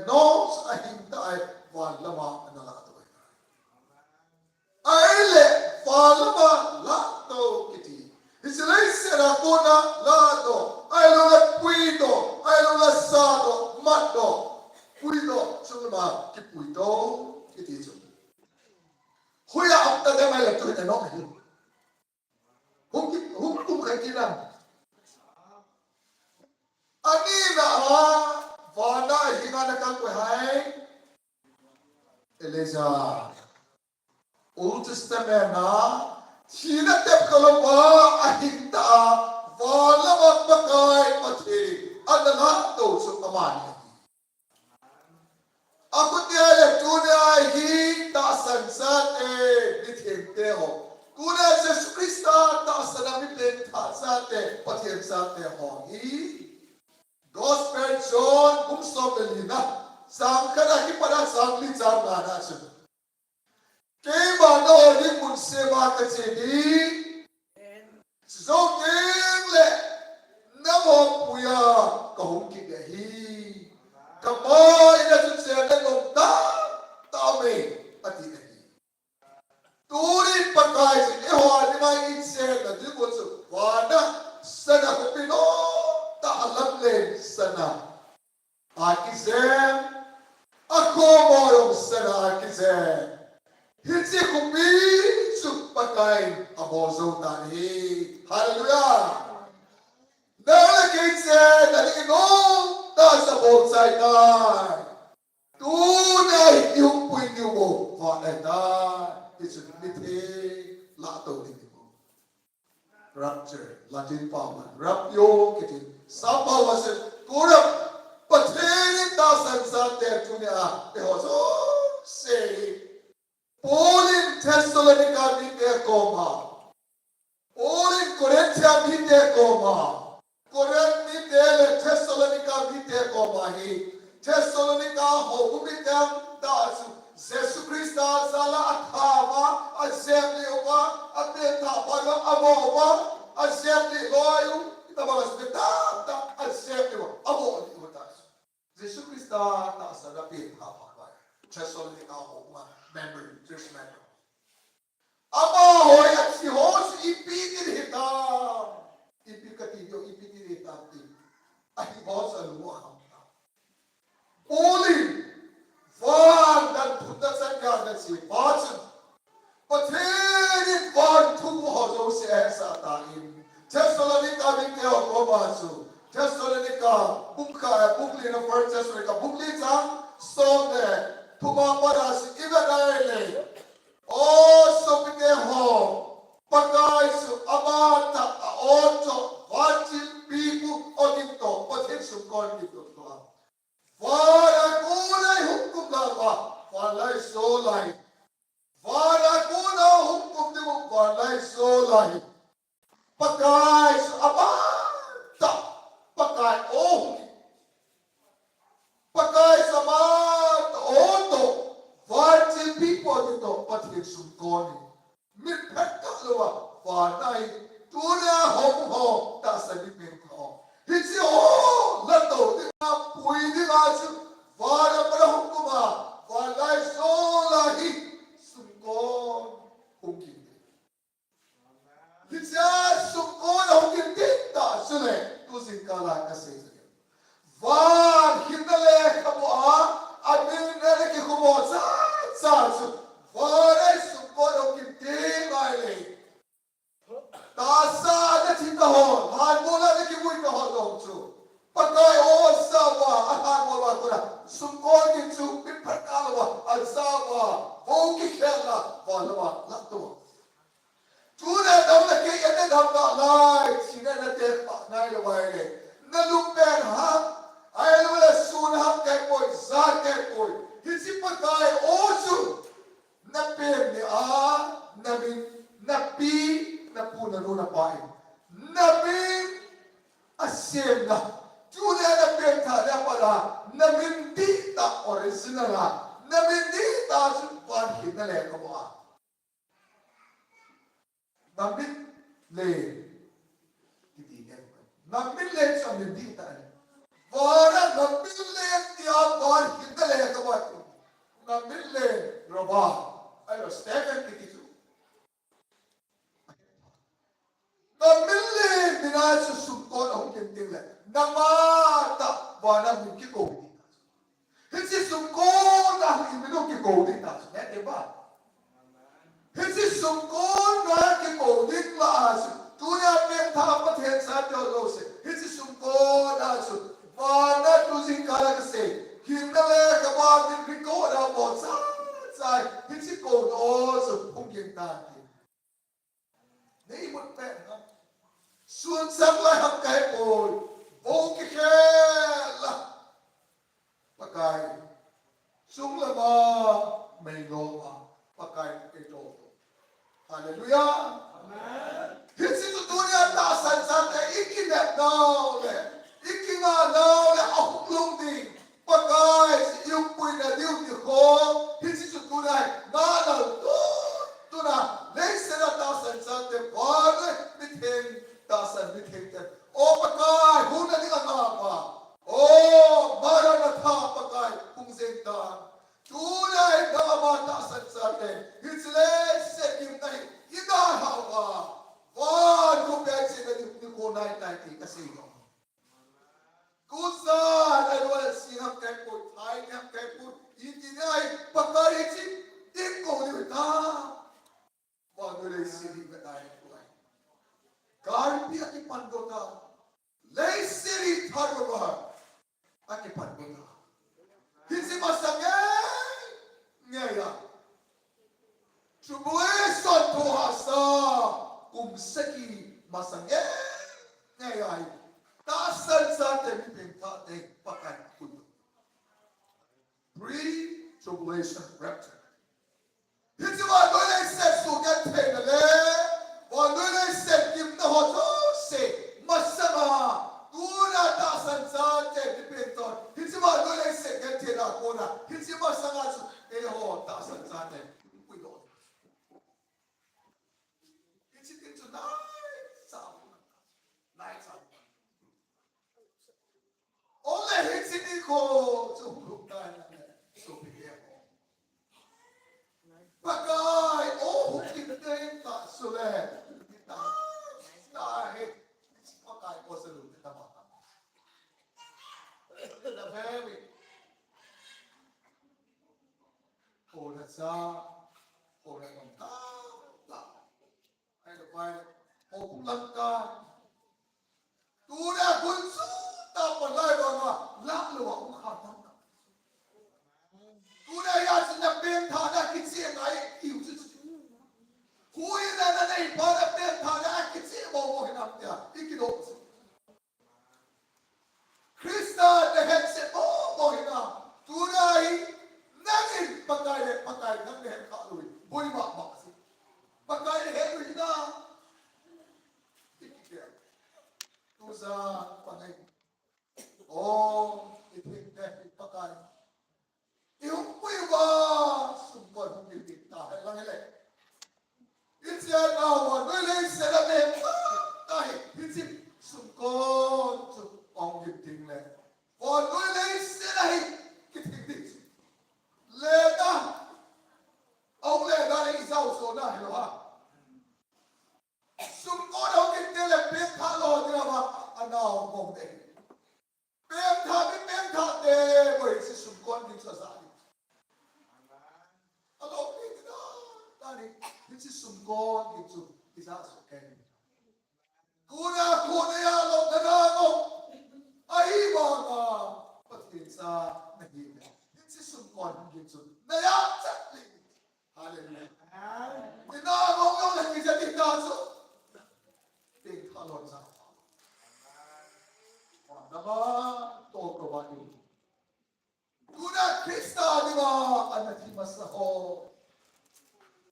knows a hintai walama analatu aile walama lato kiti isilai serakona lado ailo puido ailo sado mato puido suma kipuido kiti so huya apta de mai latu de no hukum kakinan ani na vana hingana kan ko hai Eleza Old Testament na sina tep kalamba ahinta vana magpakai pati adala to so tamani ako tiya tunya hi ta sansat dithente ho kuna Jesus Krista ta sanami pen tha sate pathian sate ho hi Gospel John bumsom belina sangkana ki pada sangli jangana su ke bano ni mun seva ka chedi so le namo puya kahum ki gahi kamo ina su se na long ta me ati gahi turi pakai si e ho ni mai se na di ko su wana sana ko pino ta alam le sana akizem ako morong sana akizem hitsi kubi supakai abozo tani hallelujah nala kaitse dali no ta sa bonsai tai tu dai yung puinyo mo va ta it's nite la to ni mo rapture latin power rapyo kitin sapa was kurap pateni ta sansa te tunya te hoso say Paul in Thessalonica mite koma. Paul in Corinthia mite koma. Corinth mite le Thessalonica mite koma hi. Thessalonica ho mite dasu. Jesus Christa sala athama azemli oba ateta parwa aboba azemli loyu itabagas beta azemli abo itabagas. Jesus Christa ta sala pin ha pa. Thessalonica ho member, church member. Ama hoy at si Hos ipitin hitam. Ipikatiyo ipitin hitam ti. Ay Hos aluwa. Uli. Van dan punta sa ganda si Watson. Patinit van tumo hozo si Esa tain. Thessalonica mikeo komasu. Thessalonica bukli na first Thessalonica. Bukli sang song de. Tumaparas ibadaile o sopite ho pagai su amata aocho vachil pipu odito pathin su kon dito to vara kunai hukum lawa valai solai vara kuna hukum dimu valai solai pagai su amata pagai oh pagai sama oto varti people dito pathin sumkoni mit pekka luwa vanai tuna ho ta sabi pin ko hitsi ho lato dina puidi gasu vara para hukuma valai solahi sumkon hukin hitsi sumkon hukin ta sule tusin kala kasi Van hindale kamoa amin nere ki kumo sa su vare su kodo kinti maile ta sa na tinta ho han bola ne ki bui ka ho dong su pakai o sa wa han bola kura sum ko ki su pit pakala al sa wa ho ki khela wa la to tu na dam na ke ene dam na lai sine na te pa na le wa le na lumben ha Ay wala sunham kay boy za kay boy hitsi pakai osu na pem ni namin napi na puna no na pai namin asem na tuna na pem tha na pala namin di ta original na namin di ta su pan hina le ko ba namin le kiti namin le sa namin di ta Orang ngambilin dia bar kita le kawan tu. Ngambilin roba. Ayo Stephen gitu. Ngambilin binay susukon ang kinting le. Namata bana mungkin kau. Hisi sukon ang imino ki kau di tas. Ne ba? Hisi sukon na ki kau di kelas. Dunia mentah paten saja lose. Hisi sukon asu. Mana tu singkala kese, kimale kabab di ko na bosa, sai, hisi ko no so pungkin tadi. Nei mut pe na, sun samlai ham kai pol, bong kela, pakai, sung lama, meloma, pakai itu. Haleluya. Amen. Hisi tu dunia tak san ikin nak now le. Ikinga now le ahuk lung ding pakai si yung pui na diu di ko hisi su tunai na na tu na leise na tasan sa te pare miteng tasan miteng te o pakai huna di ang apa o mara na ta pakai kung zenta tunai na ama tasan sa te hisi leise kim na ina hawa wan kumpetsi na di ko nai kasi Kusa adalah sinap keput, hai nyam keput, intinya pakai itu tengok dia tak, bagulai siri betai tuai. Karpi aki pandota, lei siri tharoba, aki pandota. Hisi masangnya, ngaya. Cubuai santo hasa, seki masangnya, ngaya. Tasan sa te pinta te pakai kudu. Pre-tribulation rapture. Hindi mo doon set sugat tenale, o doon set kim na hoto se masama. Tuna tasan sa te pinta. Hindi mo doon set gatira kona. Hindi mo sangat eho tasan sa te kudu. Hindi kinto na sa night sa Oleh hitsini ko cukup tanah supaya pakai kita tak sulit kita tahu pakai poselut kita makan. Tapi orang sa orang tak ada baik orang langkah Tudah kunsu tak pernah bawa lalu aku khatam. Tudah ya senang bentar kecil naik hiu cuci. Kui nana naik pada bentar kecil bawa hendak dia ikut. Krista dekat bawa hendak. Tudah nangin pakai nangin kalau boleh mak sih. Pakai hendak hendak. Tusa pakai itu pakai yung kuiba sumpah mungkin kita lang hele itya nawa nilay sa lamin tayo itsi sungkot ang giting le o nilay sa lahi kiting leda ang leda na isaw so na helo ha sungkot ang giting le pintalo nila ba anaw mong de penta de boy si sungkot din sa sali alo kita tani si sungkot gitu bisa suken kuna ya lo ganano ay mga patinsa nagina si sungkot gitu naya sakli hallelujah tinamo ko nakisa ditaso tinghalon sa Nama toko bani. Kuna Krista di ba anak masaho.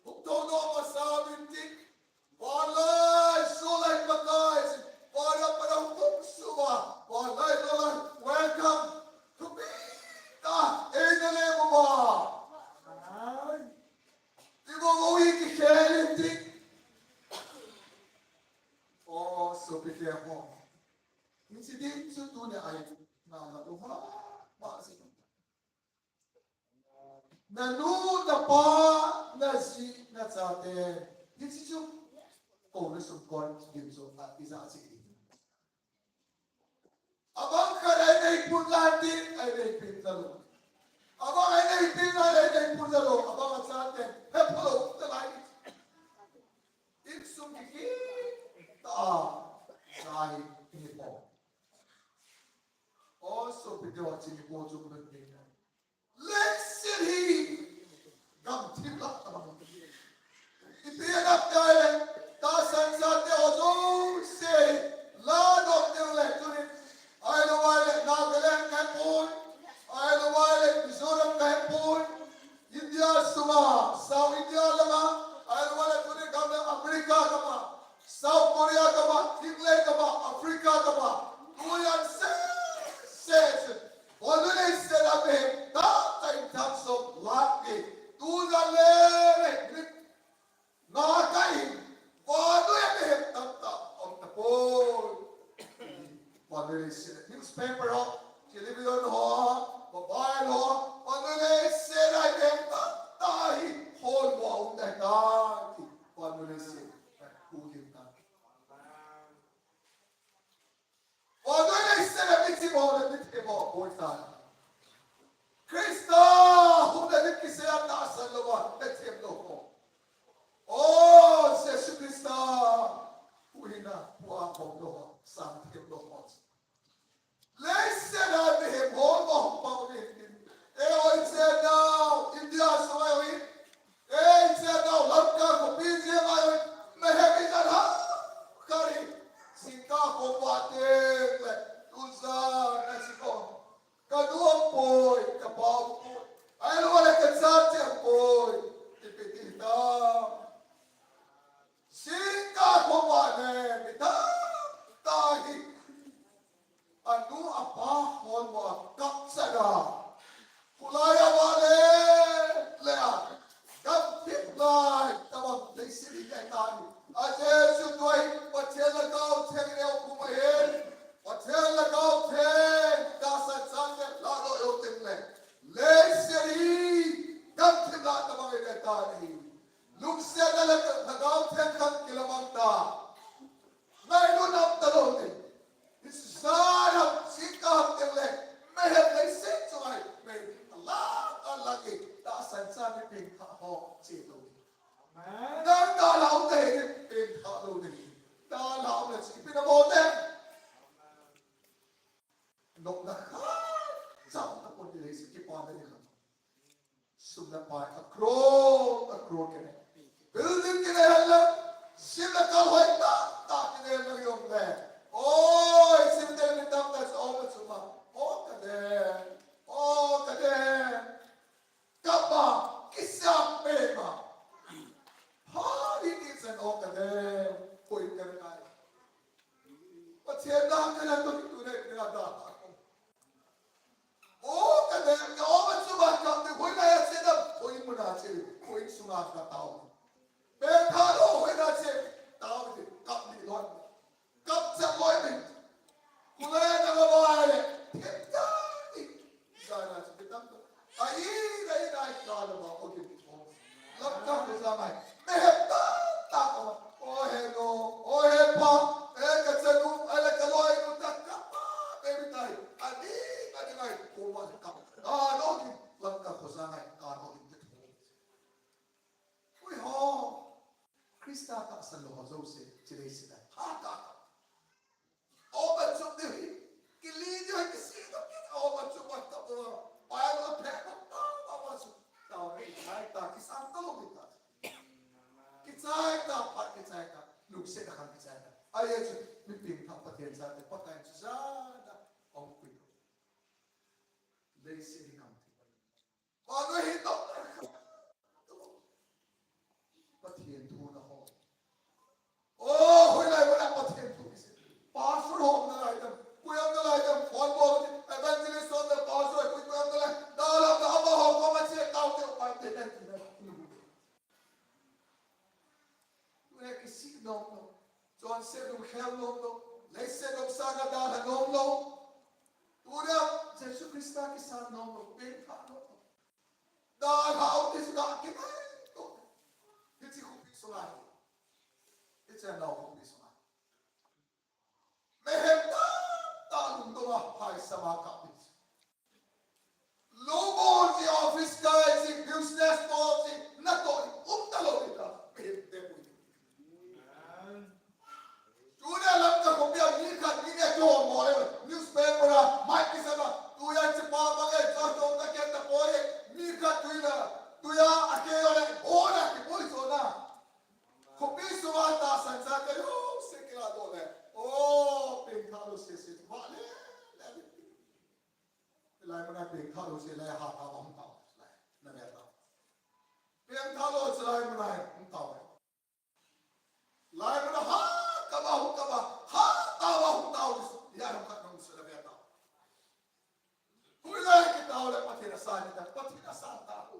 Uktono masawintik. Walay sulay patay. Wala pa ng pumsuwa. Walay welcome to me. Enale mo ba? Di mo uwi kishelintik. Oh, so be careful. Incident sa tunay ay na Nanu na pa na si na sa atin. Hindi siya kung nasungkon dito at isa si abang karay na ipunlatin ay naipin na lo. Abang ay naipin na ay naipin na lo. Abang at sa atin. Hello, the light. Insumiki kahit hindi po. Also, bigyan at sinipo sumunod niya. Lexit he! Gamtim lang naman. Ipiyanap tayo. Tasan sa atin o doon say, ladok ng lektunin. Ay luwalek Nagaland kahapon. Ay luwalek Mizoram kahapon. India suma. South India lama. Ay luwalek tunin kami Amerika kama. South Korea kama. England kama. Africa kama. Tuyan says. Already said of him. Not in terms of lucky. Tuyan nakakain. Paano yan tanta ang tapon? Panulis newspaper ho, television ho, mobile ho, panulis sila yung tahi, hol mo ang tahi, panulis kulit na. Panulis sila bitsi mo, buwan Krista, hunalit kisaya nasa luwa, nagsiblo ko. Oh, Jesus Krista, huwina, buwan ko luwa, santim luwa. Listen unto him, hold on, paulitin. He said now, India sumayoin. He said now, Lanka kupinsi ngayon, mehebitan ha, kari, singka kumpatin, tuzan, nasiko. Kaduang po'y, kapaw po'y, ay wala kansatiyang po'y, tipitita. Singka kumpatin, tahi, anu apa hon wa kapsada kulaya wale lea kap piplai tamam desiri kaitan aje sudoi pachela gao thengre kumahen pachela gao theng dasan sange lalo yotingle leseri kap thengla tamam ekatani lukse dalak gao theng kan kilamanta naidu nam talone Sarap sikap yang leh, mehab leh sentuai, meh Allah lagi, tak sansan ni pingkau citu. Dan dalam deh pingkau ni, dalam leh si pinabote. Nok nak, jauh tak pun dia si kipan ni kan. Sudah pai akro kene. Building kene halam, sila kawai tak kene lagi om leh. Oh, it's in the top that's over to my. Oh, kaden. Kapa, kisah pema. Ha, it is an oh, kaden. Point ka na. Patsenda ka na to tunay na da. Oh, kaden. Over to my come the way I said up. Point mo na sila. Point sumat na tao. Pero tao, when I said, tao, kap ni Lord. Kap sa boyment. Kulay na babae. Kentani. Sana sa bitang to. Ay, kala ba? Okay. Laptop ko sa may. Meheta. Tako. Oh, hello. Oh, hepa. Katsanu. Kaloy ko. Kapa. Baby tayo. Adi. Ngay. Kuman. Kap. Logi. Laptop ko sa may. Logi. Uy, ho. Krista ka sa loho. Zose. Sila. Hata. Open some day. Kilidi ay kisino kita. Open some what the Paya na peko. Open some. Tawag ay ta kisang talo kita. Kisay ta pat kisay ta. Lugse na kan kisay ta. Ay ay mipim ta patien sa te patay sa ang kuito. Lazy di kamti. Paano hito? Patien tu na ho. Oh, wala patien tu. Pastor home na item. Kuyang na item. Phone mo. Evangelist on the pastor. Kuyang na item. Dalam na aba home. Kaman siya tao tayo. Pagtinan. Kaya kisig no. John said ng hell no. Let's say ng sana dala no. Tuna. Jesus Christa kisan no. Benta no. dah kau ni sudah kita itu. Itu kopi sungai. Itu yang lau kopi sungai. Mehta tak lundung hai sama kapit. Logo si office guy si business boss si nato umtalo kita. Mehta pun. Sudah lam tak kopi ni kat ni dia jual boleh newspaper mai kisah tu yang cepat bagai jatuh tak kita boleh ni kat tu ya akhir oleh orang ki boleh sona kopi semua tak sanjak kau sekira boleh oh penghalu sesi boleh lai mana penghalu sesi lai hak apa tahu lai nak tahu penghalu selai mana tahu lai mana hak kabahu tahu ya nak nong sudah tahu kulai kita oleh patina santa tahu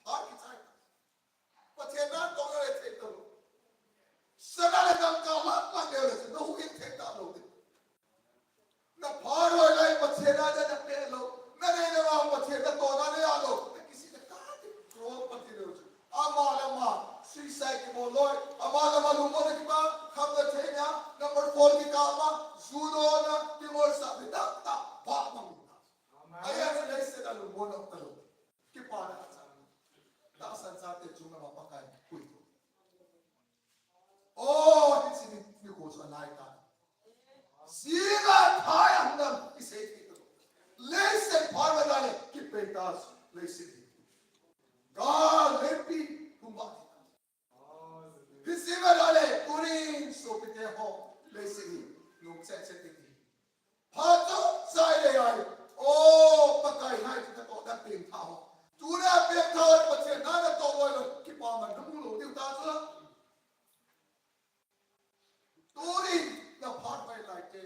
Architect. Patina tong oleh itu. Segala kalah lagi no win take that load. Na paro lai patina ada pelo. Na ne wa patina to na ne alo. Kisi ne kati pro patina. Ama suicide ki boloi. Ama lumbo ne ki ba kham da thenya number 4 ki kama judo na ki mor sa bitak ta pa mang. Ayat lai se da lumbo na talo. Ki pa na tak sansate cuma mapakai kuitu. Oh, di sini ni kos anaikan. Sila thayang nam isai itu. Lesen parwadane kipetas lesen. God happy kumbat. Hisima dale kuring sopite ho lesen nung set itu. Pato sai deh ay. Oh, pakai hai kita kok dah pintau. Tuna pekar macam mana tahu orang kipaman dulu dia tahu tak? Turi nak pakai lagi.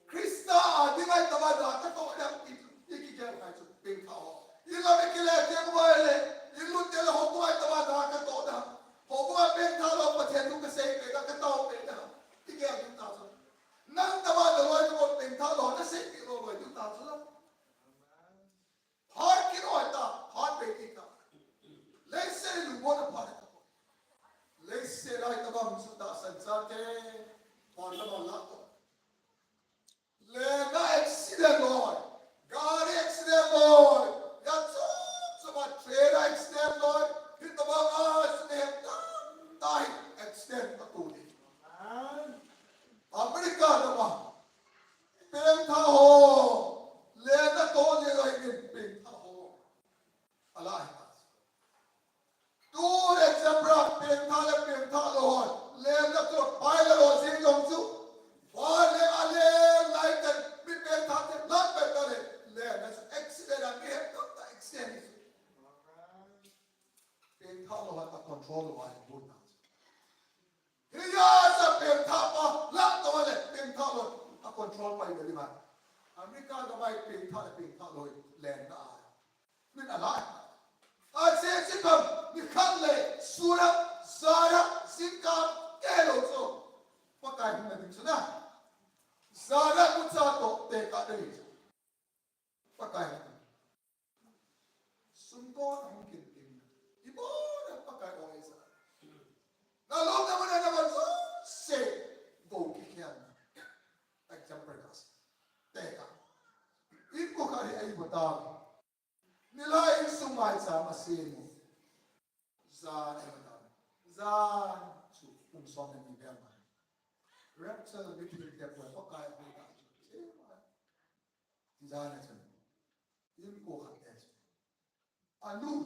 Krista adi mai tahu dah tak tahu orang itu ikut macam pekar. Ila mekile dia buat ilu dia lah hoku mai tahu dah tak tahu dah. Hoku mai pekar macam tu kesei kita tak tahu dah. Tiga itu tahu. Nang tahu dah orang itu pekar orang kesei kita orang itu tahu tak? Har kino eta har bekita lese lu bona pare lese rai tabam suda sansate parla lato le na accident boy gari accident boy ya so trade accident boy hit the bus ne tai accident patuli America dama pem tha ho le na to le gai pem Allah. Tu example penthala hon. Lenda tu pilot hon sing jong su. Wale ale like that mi penthala lat penthala. Lenda accident agi tak accident. Penthala hon tak control wale buat. Hiya sa penthala lat tu wale penthala tak control pai dari mana. Amerika gamai penthala lenda. Min Allah. Asyik sikap dikhalle surah zara sikap kelo so pakai hina dicuna zara kutsa to teka dari pakai sungkon mungkin ibu dah pakai orang Isa lalu kemudian apa so se go kikian macam perkas teka ibu kali ayu betul nilai sumai sama sini zan umson yang diberman rapsal bikin dia buat pakai apa zan itu ini kok ada anu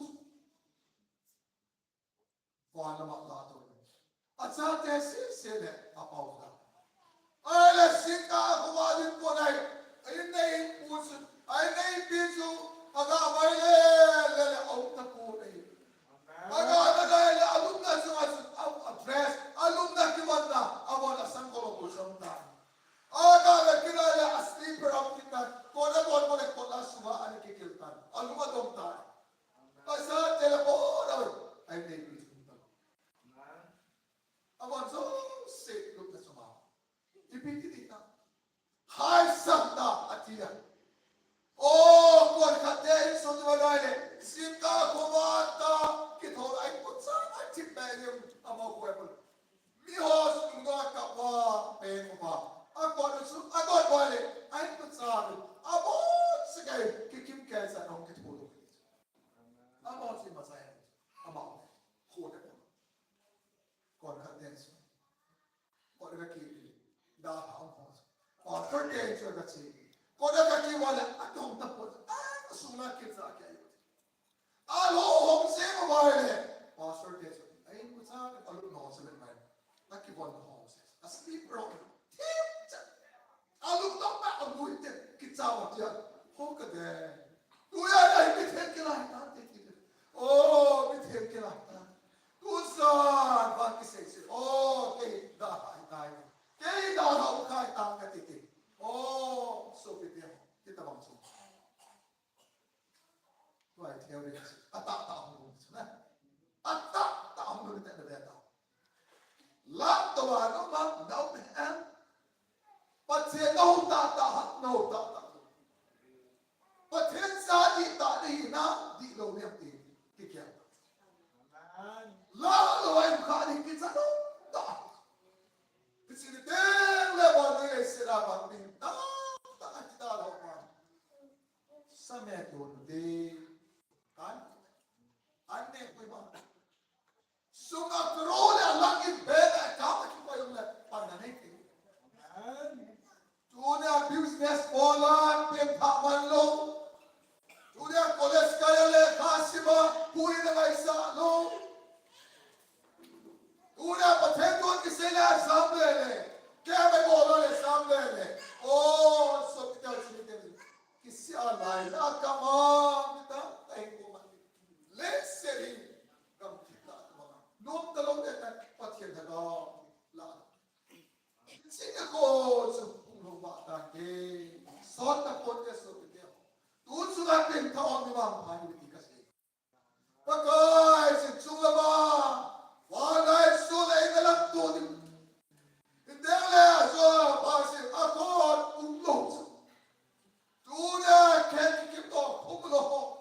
wana maklato aja tesi sele apa udah ala sika khawadin ponai ini usul ini bisu aga baile le au tapu ni aga le alumna suas address alumna kiwanda awala sangkolo kusanta aga le kira le asli per kita kona kona kona suba ani kikiltan alumna domta asa telepon ai nei bisu awan so se lukna suma ipiti dita hai santa atia oh คนขัดเดินสุดวันเลยสิกาโคมาตาคิดโหไอ้ปุตสาไอ้ทิพย์แม่เดียวอามาคุยกันมีหัวสุดก็กับว่าเป็นว่าอาก่อนสุดอาก่อนไปเลยไอ้ปุตสาอาบอสกายคิมแก่สะน้องคิดโหดูอาบอสมาใส่อามาโคตรก่อนขัดเดินสุดก่อนก็คิดด่าเขาก่อนขัดเดินสุดก็คิดก่อนก็คิดว่าเลยอาต้องตัดปุ๊บสุนัขคิดสักแค่อาโลหงเสียงมาเลยพอสุดเดียวไอ้ปุตสาเป็นคนรู้หนอสเป็นไหมนักกีฬาหนอสอาสลีปร้องทิพย์จัดอาลูกต้องมาเอาดูเด็กกิจสาวเดียวโคกระเดงดูยังไงไม่เทียนกันเลยนะเด็กโอ้ไม่เทียนกันเลยนะดูสานบางกิเศษโอ้เก่งด่าหายตายเก่งด่าเขาขายตามกันติดโอ้สุดเดียวที่ตะวันสุดด้วยเที่ยวเรื่องอัตตาตามรู้ใช่ไหมอัตตาตามรู้แต่เรื่องตามลับตัวน้องมันน้องแอนปัจเจกน้องตาตาน้องตาตาปัจเจกสาดีตาดีนะดีโลเนี่ยตีที่เกี่ยวแล้วเราเองขาดีกินซะน้องตาพิจิตรเดินเลยวันนี้เสียบังบินตาตาจิตาเรามาสมัยโดนดีkan ane koi ba sunga krole lagi bega kama ki koi le pandane ti tune business bola pem thaman lo tune college kayale khasima puri na gaisa lo tune pathendu ki sela samle le kya me bola le samle le oh so kita chite kisi alai la kama kita Let's say, come to that. No, the Lord that but here the law. Singapore, so no matter day, sort of protest of the devil. Those who have been taught me one time with the casket. But guys, it's Sulama. One night, so they got to him. In there, so passing a call, loads. Do that, can't keep off, open the hole.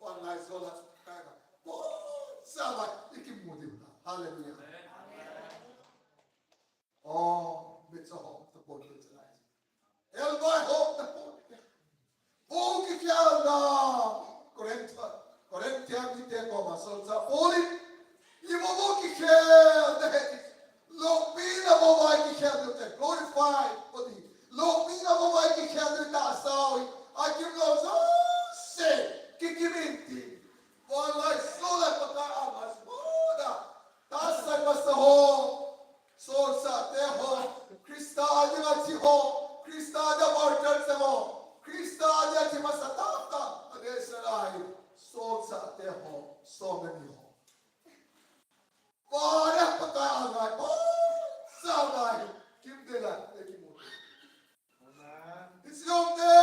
One night, so that's kind of. Oh, Sama, you keep moving. Hallelujah. Oh, it's a hope the boat is tonight. Help my hope the boat. Oh, if you are now, Corinthians, we take over. So, only you will walk in here. Look, me, the boy, glorified body. Look, me, the boy, I give those. Oh, say. Kikimiti, wallahi sola pagkaamas moda. Tasan basta ho, solsa te ho, Krista aja ti ho, Krista aja martyr se ho, Krista aja ti masatata. Adesarai, solsa te ho, so many ho. Wala pagkaamas, oh, sabay, kimdela, kimuti. Isyong de,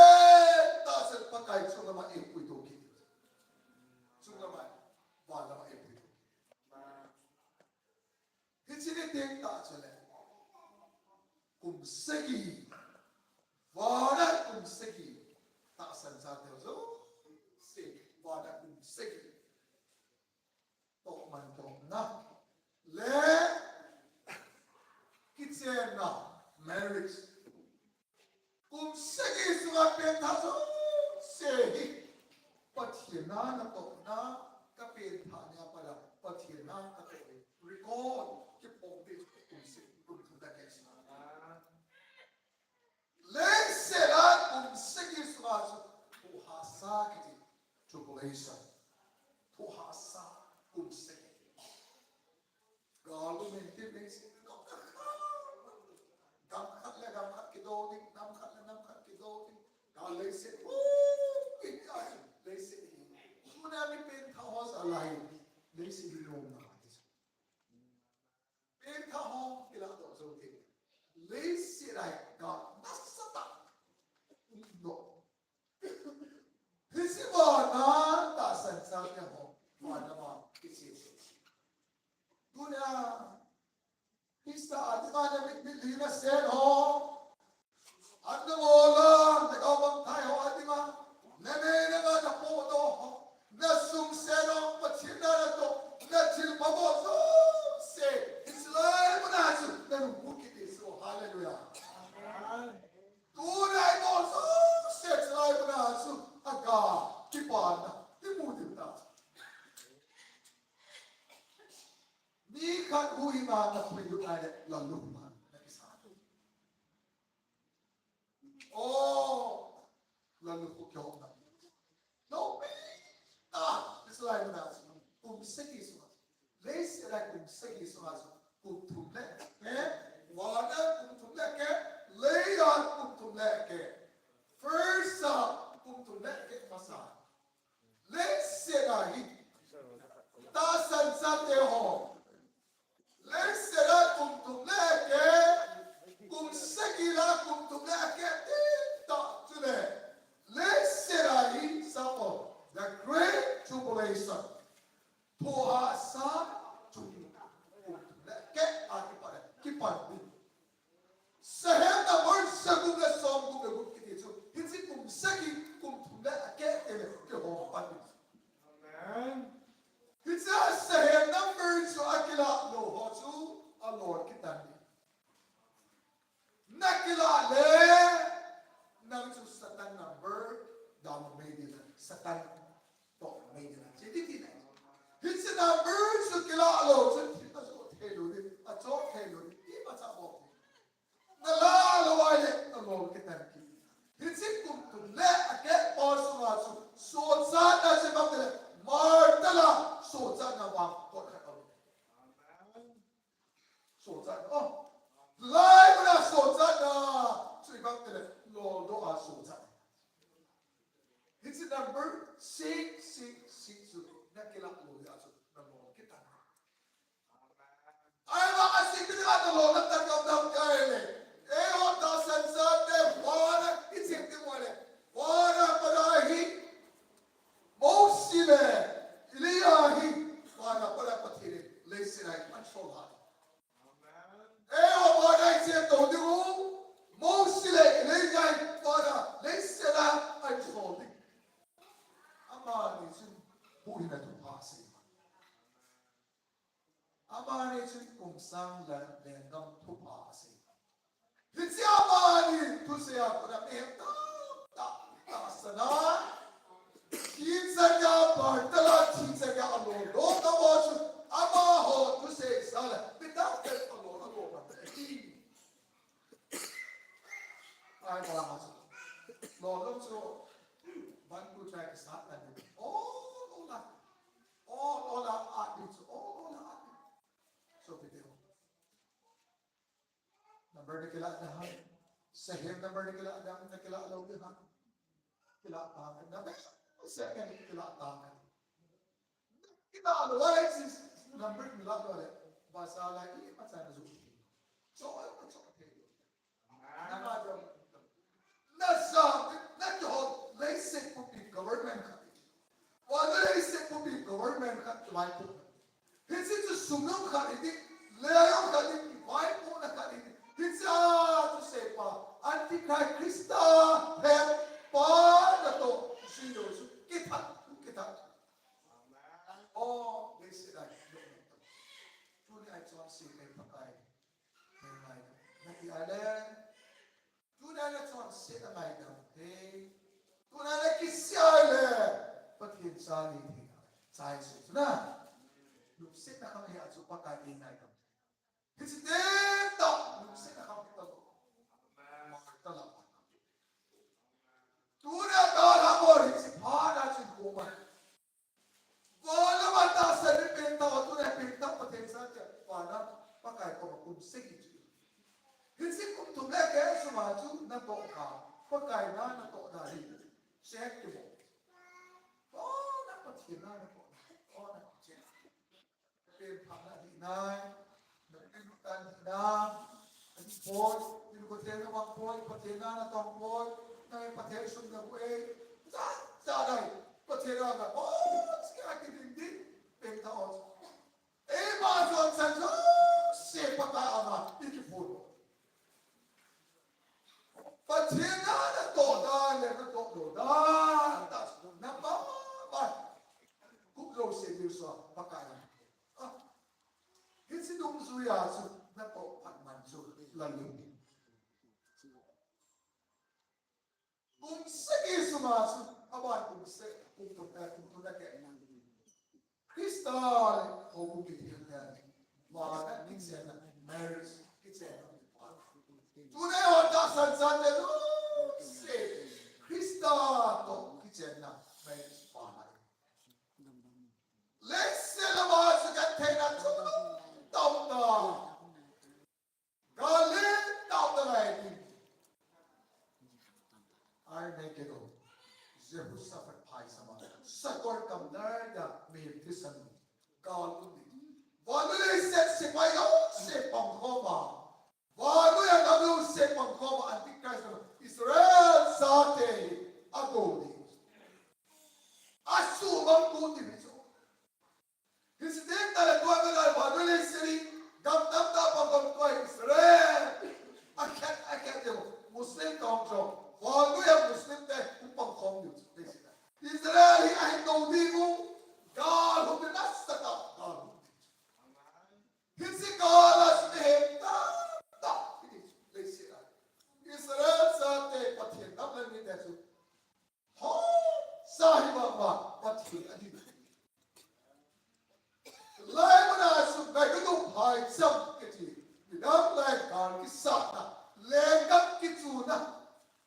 tasan pagkain so naman ipuito. Wala ma every Hitsini ting ta chale kum segi wala kum segi ta sansar te so se wala kum segi to man to na le kitchen na marriage kum segi suga pen ta so se pathina na to na kapil thanya para pathina ka to record ke pombe tumse tumda kaisa le sera tumse ki suas tu hasa ki tribulation tu hasa tumse galu mente base gam khat ki do ni nam khat ki do ni gal se le se Muna mi pen thahos alai le si hilom na hatis pen thahom kila do so te le si rai ga nasata no hisi ba na ta san sa ke ho ma na ma kisi dunya hista adana mit lina sen ho adna mola de ga bang thai ho adima neme lalu kukyo na. No, it's like that. Segi semua. Lace like segi semua. Tumle, water tumle ke, layer tumle ke. First tumle ke masa. Let's say that he. Tasan sate ho. Let's say that tumle ke. Segi la tumle ke. Ta tule. Let's say that he suffer the great tribulation. Toha sa tumle ke akipare kipan. Sehem na word sagum na som gum na gum kiti. Hindi segi tumle ke ke ho pan. Amen. It's us sehem numbers so akila no hotu a Lord kitani. Nakila le nang su satan number damo medina satan to medina. Jadi tidak. It's a number so kila lo so kita so telo ni ato telo ni iba sa mo. Nala lo wale a Lord kitani. It's it tumle ake pasu masu so sana se bakle martala so sana wa ko ka. So sana oh live na so sana so bakle lo do a so sana. It's a number 666 nakila lo ya so na mo kita. Ay mga sikreto lo na tagaw kaile. Eh o ta sansate wala isimti wala. Wala padahi Mosile iliyahi wala pala patire lesinay mansola. Eh o wala isimto digo Mosile iliyahi wala lesina mansola. Amani sin buhay na tupasi. Amani sin kumsang lendang tupasi. Hitsi amani tusiya para mehta ta sana. Kinsanya partala kinsanya alor do tawach ama ho tuse sala without that alor ay malakas. Lord so one to try to start that. All athletes. So video. Number na kila na han. Sahim number na kila na kila alaw din han. Kila tangan. Number second kila tangan. Kita alaw is number kila alaw. Basa lagi pasal zuki. So ano so okay. Nangadong. Nasa nagjo layset po pi government ka. Wala layset po pi government ka tuway po. Hindi ito sumnong ka hindi layo ka hindi why po na ka hindi. Hindi to say pa anti-Krista help pa na to sino kita. Oh, layset ay tuloy ay tuwang sikay pakay. May nakialan. Tunala tuan sila may dante. Tunala kisyale. Patin sa lihin. Sa Jesus na. Lupsit na kami at supakain na ito. It's dito. Lupsit na kami ito. Martala pa. Tunala ka mo rin si Pana Chikuman. Wala mata sa ripenta o tunala pinta patin sa Pana. Pagkay ko makunsig ito. Hindi kung tumeke sumaju na to ka, pagkain na to dahil. Check mo. Oh, napatina na po. Oh, napatina. Pagpapala hinay, napinutan hinay, nagpon, pinukotin na magpon, patina na tongpon, na ipatesun na buhay. Sanay, patina na. Oh, sige akin hindi. Pagtaon. Eh, mga zonsan, sepa ka ama, ikipon. Patina na to, na to, tas na ba? Kuklo si Yesu pakain. Hindi dong suya na to pagmanso lalim. Kung sige sumaso, awan kung tunake. Kristal o bukit yan. Mga minsan marriage kitsen. Tunay o dasan sa Krista Armageddon. Jehoshaphat pai sama. Sakor kamnar da mir tisan. Kawan undi. Walu set sipayo se pangkoma. Walu yang kamu se pangkoma antikris Israel sate agodi. Asu mangkuti biso. Hisden tala tua belar walu seri gam tam ta pangkom tua Israel. Akat demo Muslim kaum walu yang Muslim teh pangkom itu. Israel hi ay taudimu God who did not set up God. Hisi God as me ta Israel sate pathin namlan ni desu. Ho sahiba ba pathin adi. Lai mana su bagadu bhai sam kiti. Bidam lai kan kisana legam kituna.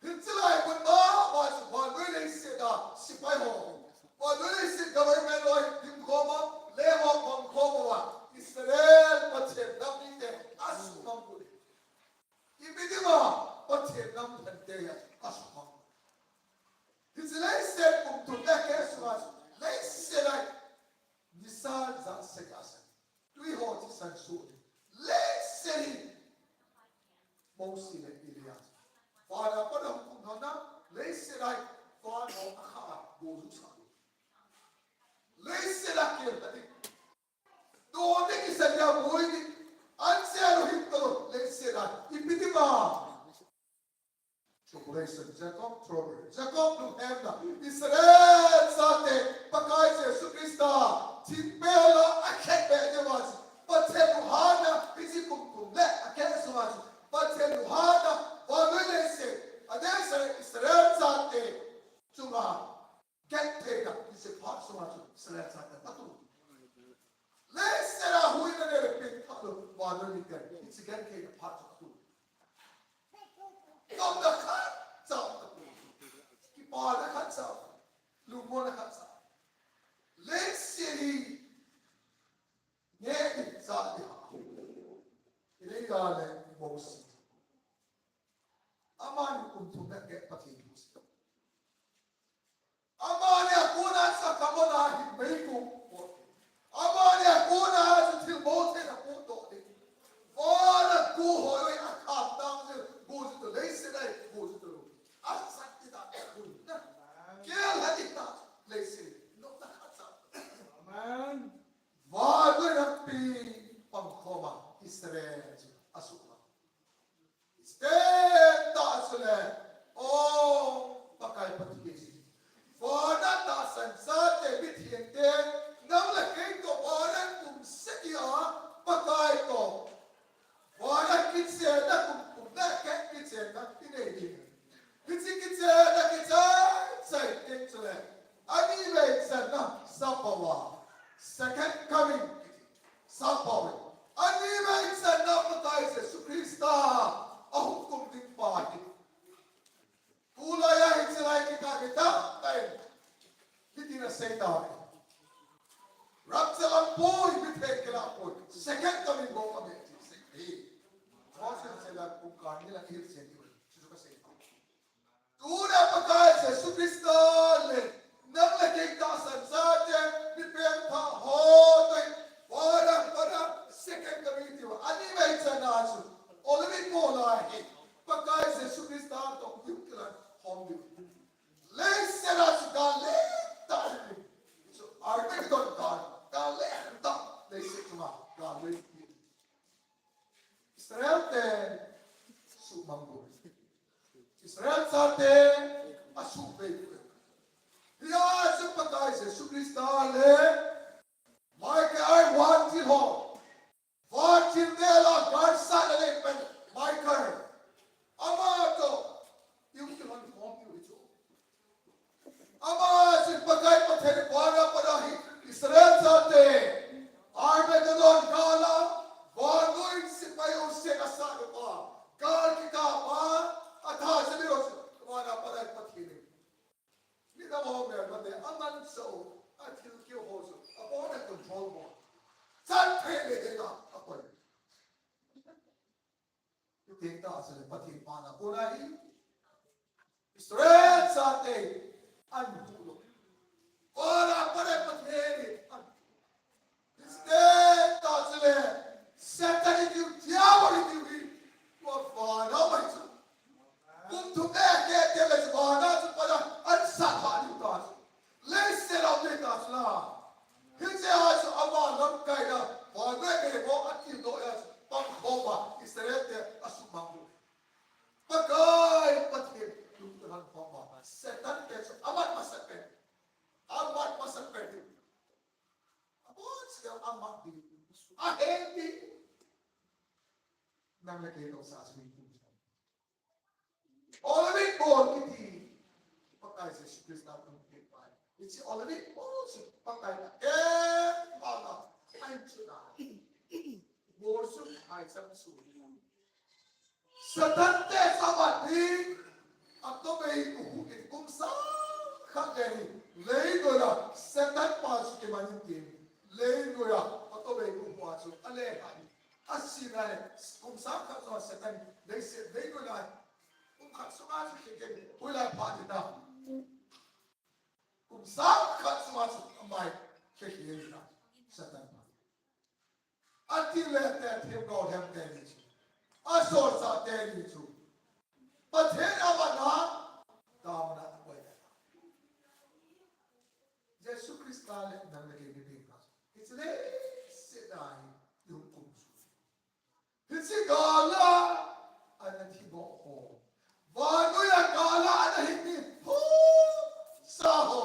Hitsilai pun ba su ba lui se da sipai ho. Ba lui se government loi dim khoma le ho bang khoma wa. Israel pathin namni de asu mamgule. Ibidima pathin nam thante ya asu mam. Hitsilai se kum tu da ke suas. Lai se lai misal za se asa. Tui ho ti san su. Lai se hi mosi le ilias. Father, put on Pungana, lay sit I thought of a car, go to San. Lay sit I killed the don't think he said, yeah, boy, answer him to lay sit I. Ipitima. Tribulation, Jacob, trouble. Jacob to heaven. Israel, Sate, Pakai, Sukrista, Timbela, I can't bear the ones. But tell you harder, is it come let I can't so much. But tell you harder. What will they say? And they say, Israel Sate, Tuma, get paid up. It's a part so much. Israel Sate, let's say that who in the big part of one only get. It's a get paid part of two. Come the cuts out. Keep all the cuts out. Look more the cuts out. Let's see. Yeah, it's all the it ain't all the most. Aman untuk get pakai bus. Aman ya kuna sa kamona hibaiku. Aman ya kuna sa tilbote na puto di. Ora ku hoy akam tang se bus to leise dai bus to. Asakti da ku. Kel hadita leise no ta khatsa. Aman. Wadu na pi pangkhoma Israel asu. Oh, pakai patikesi. Fana tasan sate bithiente. Namla kento orang kum sekia pakai to. Fana kitse na kum na kitse na tinegi. Kitse na kitse sai kentule. Ani wait sana sapawa. Second coming sapawa. Ani wait sana pakai se Krista. Aku kumting pagi. Ulaya hitsilai kita tay. Hindi na setan. Rapsalam boy bithe kila boy. Second kami go kami. Hey. Masin sila kung kani lang hitsin. Susuka setan. Tuna pakai se sukristale. Nang lagi tasan saja dipenta hotoy. Para second kami ito. Ani ba sana asu? Oleh pola he, pakai Yesus Kristus atau yukilan hombi. Lesera sudah letak. So Armageddon kan letak. Lesera cuma kan letak. Israel te sumanggur. Israel sate asube. Ya sepakai Yesus Kristus le. Maka I want it home. Watching there, Lord God, Saturday, Michael, Amato, you can inform you with you. Amas, if Pakai Patel, Padahi, Israel Sate, Armageddon, Gala, Vargoin, Sipayo, Sekasaka, Karkita, Atas, Wana Padak Patini. Nida Homer, but the Aman so, until kill Hosu, upon a control board. Kita asal pati mana pun lagi. Israel sate an tulo. Ora pare patheri an. Instead, tasle Satan in you, diabol in you. What fun? How much? To make it is one as pada an satha you tas. Let's set up the tasla. His eyes about not kind of one way go at you do as Panghoba is the red Asumangu. But God, but him, you don't know. Satan gets Amat Massacre. Amat Massacre. What's the Amat? I hate you. Namlake of Sasmi. Already born with you. But I say, she is not going to get by. It's already born. But I say, I'm tonight. Worship, I am soon. Satan takes about me. Atau bayi kuhuk kumsa khagani lei dola Satan pasu ke manintin lei dola atau bayi kuhuk pasu ale hani asirane kumsa khagani Satan lei dola kumsa khagani pula padita kumsa khagani amai khagani Satan until that him God have done it asor sa done it but here abana damna koida Jesus Christ kale namleke bibika it's le sedai yukum it's gala anati bo ho vanu ya gala anahini ho saho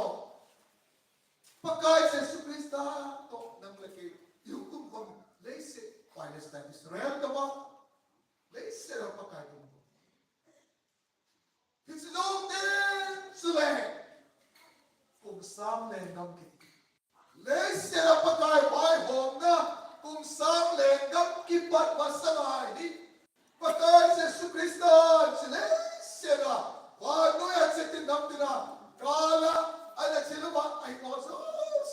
pakai Jesus Christ to namleke yukum kom leise Palestine Israel kama leise ra pakai it's no day kung sam le ngam ki le sera pakai bai hom na kung sam le ngam ki pat masamai ni pakai Jesus Kristo le sera wa no ya setin nam dina kala ala siluma ai mo so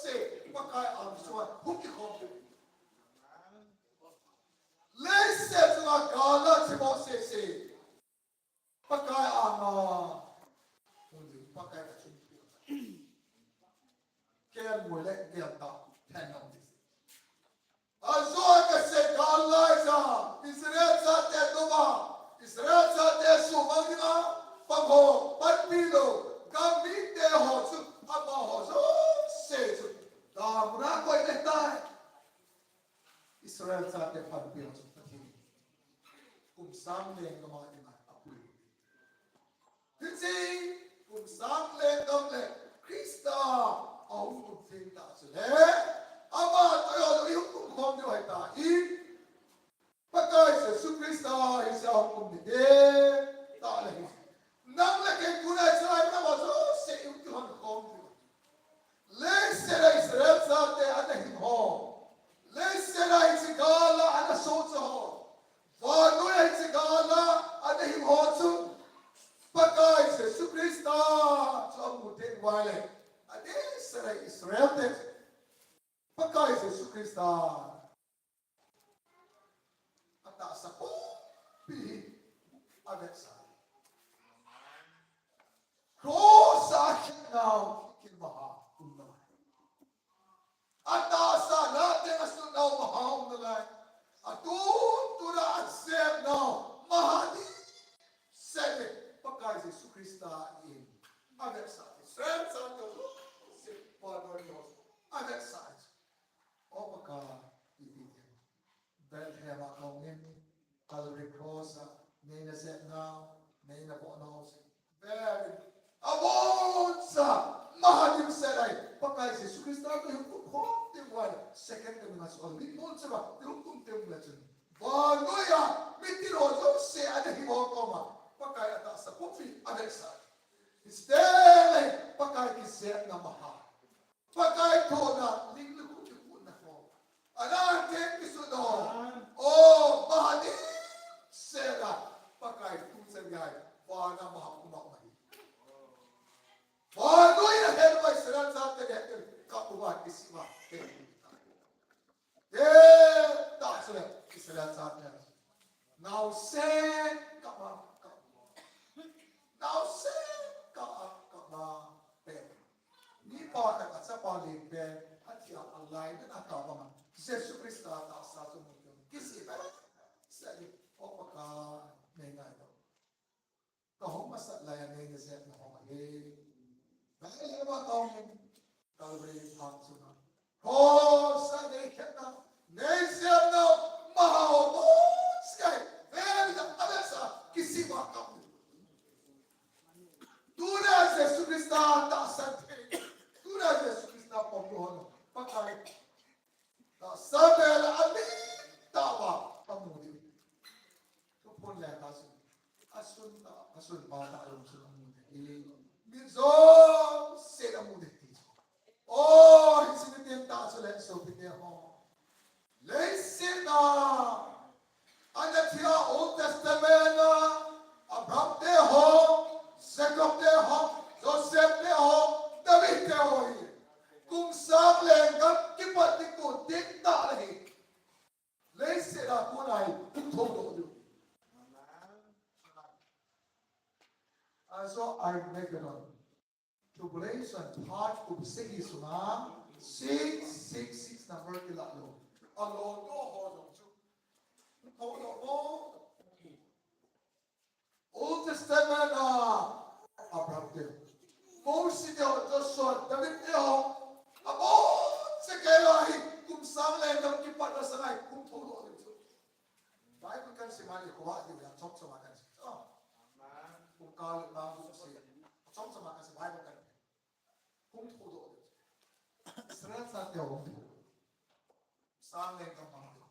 se pakai am so hukki khom le sera kala simo se pakai ama undi pakai kacung kian mulai kian tak tenang dis azoi kese galai sa Israel sa te doma Israel sa te sumangina pangho patpilo kami te hosu ama hosu sesu damuna koi letai Israel sa te patpilo kum samle kama Sing, kung sang le dom le, Krista, au kung sing ta sile, ama tayo yung kung kong di wai ta in, pagkay sa su Krista, isa kung hindi, ta le, nang le kay kunay sa ay na maso, sa yung kung kong di wai. Le sila Israel sa te anahim ho, le sila isigala anasot sa ho, vano ya isigala anahim ho su, pakai Jesus Krista so mutin wale ade sera Israel te pakai Jesus Krista ata sa po pi avet sa cross action now kin maha umna ata sa natin asun now maha umna atun tura accept now mahadi sebe pakai Jesus Krista in other side. Israel side se pador nos other side. O pakai ini. Bethlehem akongin Calvary Cross nina set now nina bonos. Very abonsa mahadim serai pakai Jesus Krista ko yung kumtim wala second kami nga so hindi mo sa ba yung kumtim legend. Vanoya mitiroso se ada hibo koma. Pakai atas sa kopi ada sa. Istele pakai kisah na maha. Pakai tona linglu ko na ko. Ana ke kisuno. Oh bahani sera pakai tusan gay. Wana maha kumamay. Wano ina helwa Israel sa te kapuwa kisima. Tak sudah Israel sa te. Now say kama now say paling pe hati Allah dan akabang Yesus Kristus tak satu mungkin kisi pe saya opaka nengai tu kau masa layan ni saya nak lagi bagai lama tahun kalau beri hak sunnah oh saya kena nasihat na mahal sekali benda abasa kisi makam Tuna Yesus Kristus tak sampai. Tuna Yesus Kristus pembunuh. Pakai tak sampai lagi tawa pemudi. Tupun leh asun pada alam sulam ini. Bizom sedang mudi. Oh, di sini dia tak sulit sopinya ho. Lesina. Anda tiada Old Testament Abraham deh ho. Jacob deh ho, Joseph deh ho, David deh ho ini. Kung sang lengkap kipat itu tidak lagi. Lesir aku naik untuk doa. So I make it on. Tribulation part of segi suna 666 number kilalo. Alon do ho dong chu. Ho Old Testament Abraham deh. Moses deh Joshua David deh abo sekali kum sang lengkap kipat nasangai kum doa itu. Bible kan semali kuat dia cok sama kan. Kum kalau namu sih cok sama kan Bible kan. Kum doa itu. Israel saat dia sang lengkap mana.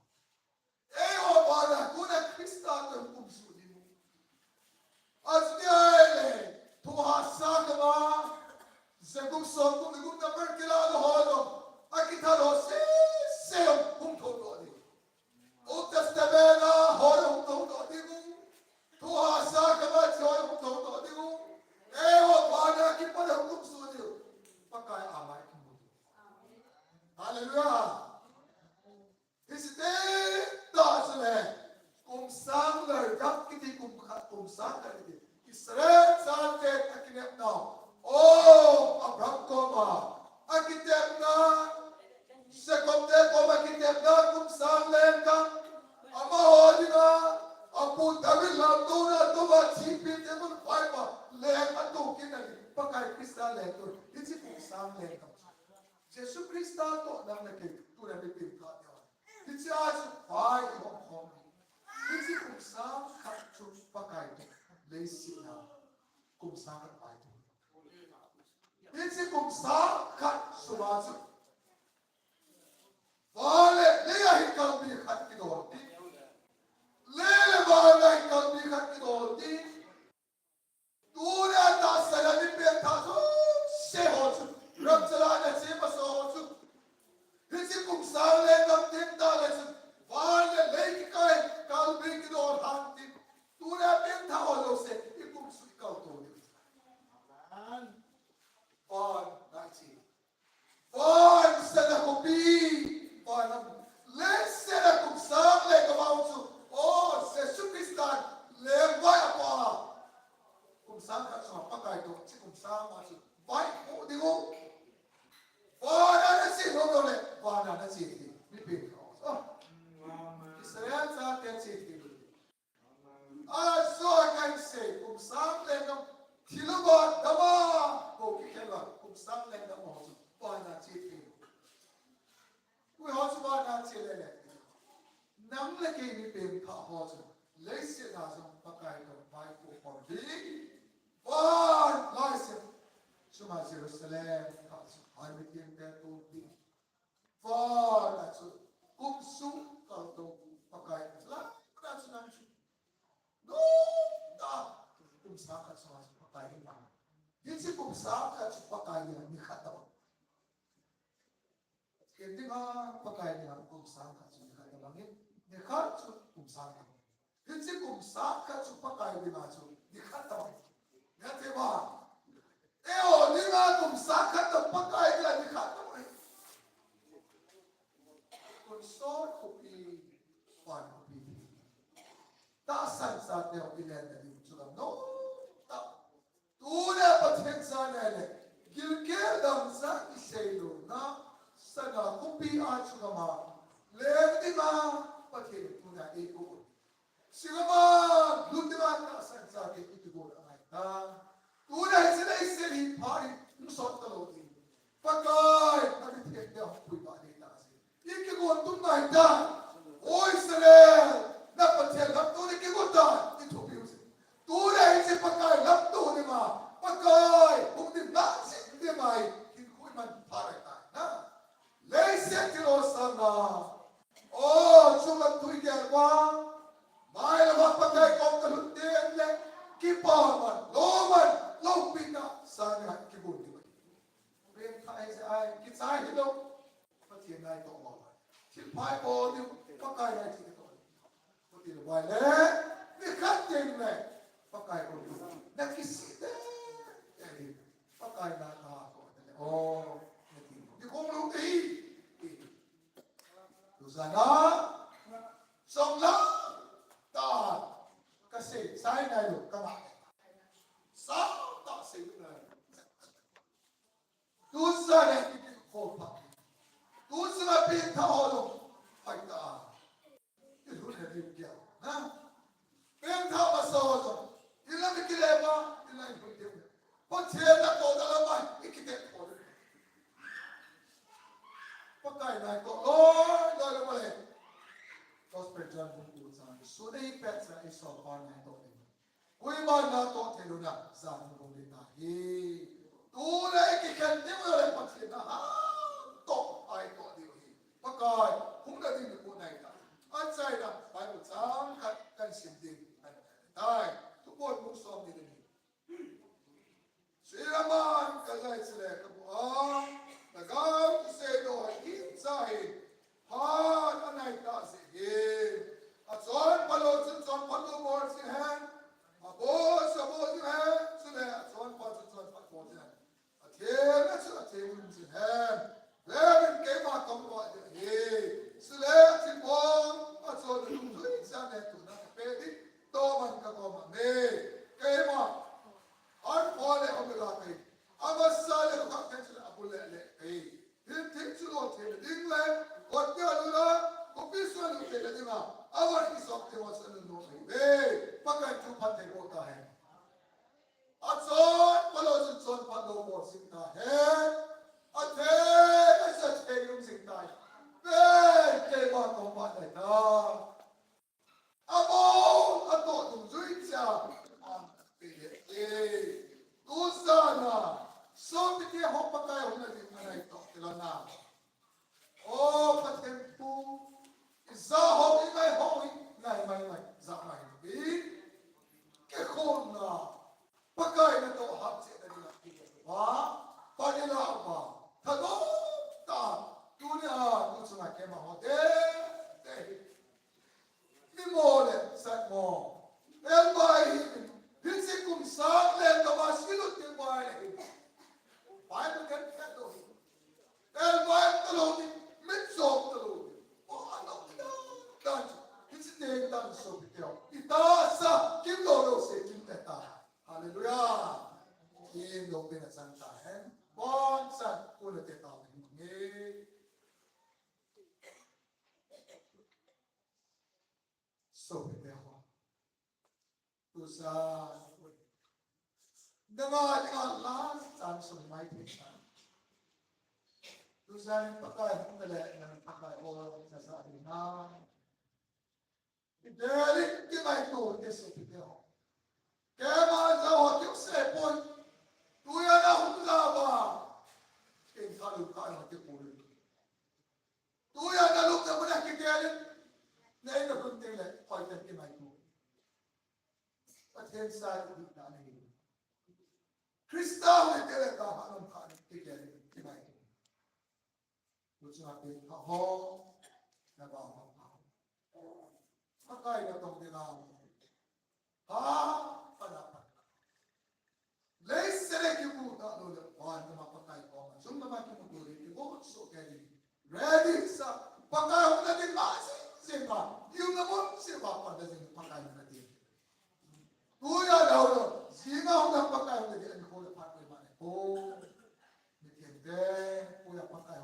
Mana kuna Krista tu kum sudi. Asliai Tuhan sakma Zegum sokum zegum na berkilado hono akitalo se humto di Old Testament hono humto di Tuhan sakma joy humto di wana kipada hukum studio pakai amai kemudian Haleluya Isde dasle kum sangler yak kiti kum sangler kiti Israel salte akinep now Oh, Abraham koma, akitek na, Jacob de koma akitek na, kum sang lengkang, ama hodi na, apu David lamdo na, tuba chipit emun paipa, leng atu kinali, pakai Krista lengkang, iti kum sang lengkang. Yesus Krista to nang nakik, tunan lipin ka niya. Iti asu pai hong, iti kum sang kapchuk pakai, lesi na, kum sang pai. Iti kum sang kat sumasu. Vale liya hikal bi khat ki dorti. Lele vale hikal bi khat ki dorti. Dura ta salami pe ta so se hochu. Ram chalana se bas hochu. Iti kum sang le kam tin ta le su. Vale le kai kal bi ki dor hanti. Dura pe ta holo se ikum su kal to. On 19. On sanakubi. On let's sanakum sang le kamausu. Oh, Yesus Kristus le vai apa? Kum sang kat sama pakai tu. Kum sang masuk. Baik mu digo. On ada si lo le. On ada si di. Bipin. Oh. Israel sa tiap si di. So I can say kum sang le kam Tilubat dama ko kikela kum sang leng dama hosu pana chipi. Kui hosu pana chilele. Nang leke ni pem ka hosu. Leise na sum pakai ko pai ko pandi. Pan laise. Suma Jerusalem ka su hamitin te tu di. Pan asu kum sum ka to pakai la ka su nang su. No da kum sang ka su pakai na. Iti kum sang ka su pakai na ni khataw. Hindi nga pakai na kum sang ka su ni khataw ngin. Ni khat su kum sang ka. Hindi kum sang ka su pakai na su ni khataw. Ngati ba? Ni nga kum sang ka su pakai na ni khataw. Konsol ko pi pan ko pi. Tasan sa teo ilan na din sulam no. Tuna pathensa nele. Gilgel dam sa iselo. na sana kupi at sugama levdi ma pati tuna eko sigama lutma ka san sa ke itigo ay ta tuna sila iseli pari nusot talodi pakai pati tiyak dia pui ba ni ta si ikigo tunna ita oi sele na pati lap tuni kigo ta itupi usi tuna isi pakai lap tuni ma pakai bukti na si dia mai kikui man parai ta na leise tiro sana oh cuma tu dia kwa mai la pakai kau terhutang le kipaman lopina sana kibun di ben kai sai kisai hidup pasti nai to mau silpai ko di pakai nai ti to pasti wai le ni khatin me pakai ko na kisite pakai na ka ko oh di ko lu ti Sana Songla Ta Kasi Sai Nai Lu Kama Sao Ta Si Lu Nai Tu Sa Ne Ki Ko Pa Tu Sa Pi Ta Ho Lu Hai Ta Ki Lu Ne Ri Kya Ha Pen Ta Ma So Lu Ila Mi Ki Le Ba Ila Ni Pu Ti Po Che Na Ko Da La Ma Ki Te Ko pakai nai ko loi lo male gospel John bu san so dei petra iso on nai to ni kui ma na to te lu na sa ni bo le ta he tu le ki kan te mo le pa na ha to ai to di hi pakai hung da di ku nai ta an sai da bai bu chang kan sim ding dai tu ko mu som ni ni Siraman kalai sile ka bu a Nagam se do hin sahi ha anai ta se ye atson palo son palo mor sin han abo sabo sin han sule atson palo son palo sin han athe na su athe un sin han leven ke ma kam wa ye sule sin bom atson lu tu sa ne tu na pe di to man ka ko ma me ke ma an pole amela kai amasale ko kan sule abule le kai din tin chulo the ding le ot ya lu la ko pi so lu te le dinga awar ki sok te wa san no be pakai chu phat te ko ta hai atson palo son palo mo sin ta hai athe asa te yum sin ta be te ma ko ma ta ta amo ato tu zui cha tu sana so ti ho pakai ho na din na ito tilana oh patempu za ho mai mai za mai bi ke khon na pakai na to hap se na din wa pa ni na ba tha do ta tu ni a tu suna ke ma ho de ni mo le sa mo el bai Hinsi kum sang le kamas kilut ke bai le bai me kan kato el bai talo ni mit so talo o ano dan hinsi te dan so biteo ita sa kim lo se kim ta hallelujah kim lo pe na sang ta hen bon san ko le te ta ni so biteo tu sa Dama Allah san so mai te san tu sa ni pakai ngale na pakai o sa sa ni na ideli ki mai tu te so te ho ke ma za ho ti se pon tu ya na hu za ba ke ka lu ka na te ko tu ya na lu ka ba ki te ne na kun te le ko te ki mai tu Athen sa ni na ni Krista ne tere ka halam ka ni ke ni mai Lucu ape ka ho na ba ha pakai na tong de na ha pada pa le sere ki bu ta lo le wa na pakai ko ma sum na ma ki mu le ki bo so ke ni ready sa pakai ho na din ma se ba yu na mo se ba pa da din pakai na din tu ya da ho singa ho na pakai ho na din ko le pa ko ma ne ko ni ke de ko ya pakai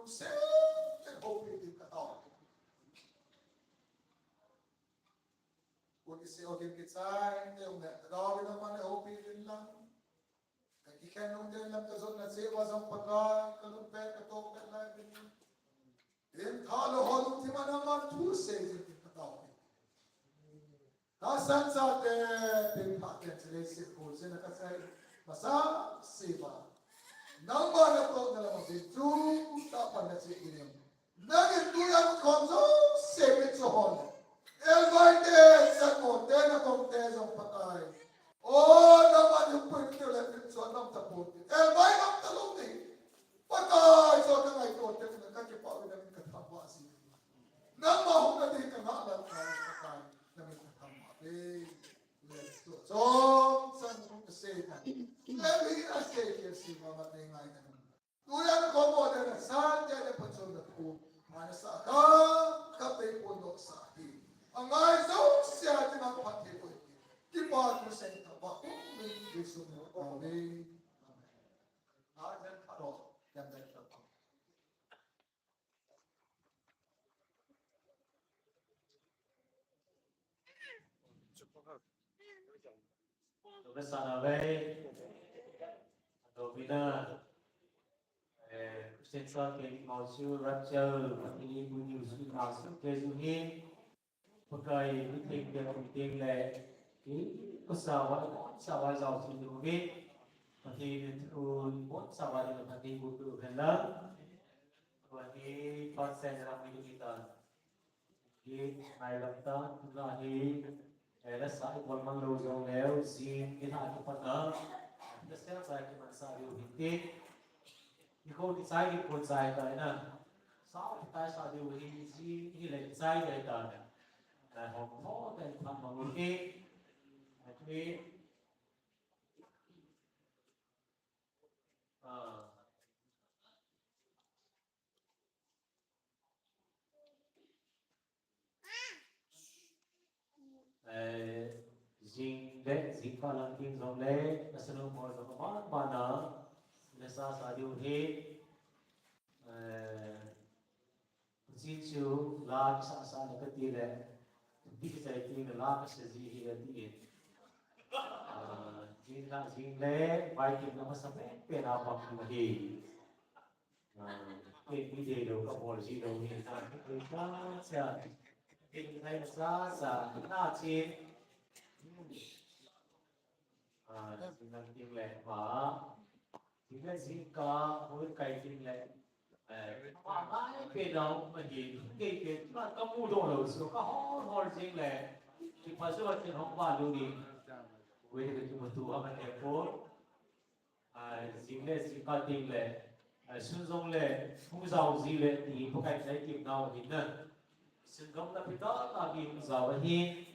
sẽ hậu bị tìm cả tàu quân sẽ ở cái trái cái ông này đó với nó mà hậu bị đến lắm cái khen ông đây làm cái zone là sẽ vào trong bậc cái lúc bé cái tô cái lại bên đến thà là họ lúc thì mà nó mà thu sẽ tìm cả tàu Hasan sa te pin pa te sele se ko se na ka sai masa seva namba na ko na la se tu ta pa na se inem na ke tu ya ko zo se me so hon el vai te sa ko te na ko te zo pa kai o na ma ni pu te la pin so nam ta po el vai nam ta lo ni pa kai so ka ngai ko te na ka ke pa na ka ta pa si na ma ho na te ka na la ka kai na me Trong sân cũng sẽ thành em nghĩ là sẽ kia gì mà mặt này ngay này tôi đang có một cái là sáng cho nên phần sân được cụ mà nó sẽ có các bên quân đội sẽ đi anh ai giống sẽ thì nó phát triển được cái bao nhiêu sẽ tập vào mình đi xuống ở đây à dân phát độ dân dân tập Bersanabe, Domina, Sensor Kali Mausu, Rapture, ini bunyi usul masuk ke sini, pakai meeting dan meeting le, pesawat jauh sini mungkin, nanti turun pesawat yang nanti butuh hendak, nanti konsen dalam hidup kita, di Malaysia, nanti Ela sai quando mandou o João Léo, sim, e na que para não sei se que mas sabe o hinte e como que sai que pode sai tá na sao que tá sabe o hinte e ele sai daí tá né hom ho tem tham mà cái aqui à Jing de jing pa lang king zong le nasunod mo sa mga mana nasa sa diu he jin chu la sa sa na ka ti le di ka sai ti la ka sa ji hi la ti jing le bai ti na sa pe na pa ki ma hi pe mi de do ka bol ji do ni ta ki ka sa ki thai sa sa na chi Jing lang ting le ma jing le jing ka hoi kai ting le mà ai cái đâu mà gì cái mà có mua đồ rồi số có ho riêng là thì phải số tiền không qua luôn đi với cái chúng mình tu ở bên phố riêng là riêng có tiền là xuân giống là không giàu gì là thì không phải lấy tiền nào thì nên xuân giống là phải đó là vì giàu thì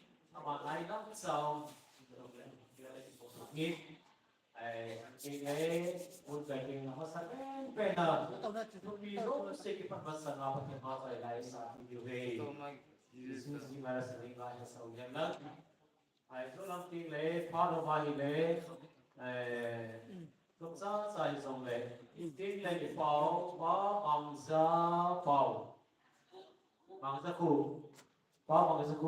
mà ai lắm giàu nghĩ cái một cái nó sẽ bên nào vì nó sẽ cái phần vật nào thì nó phải lại sao thì về Yesus di mana sering lah sau yang nak itu nanti le pada hari le công giáo sai dòng le tin le cái bảo bảo bằng giá bảo bằng giá cụ bảo bằng giá cụ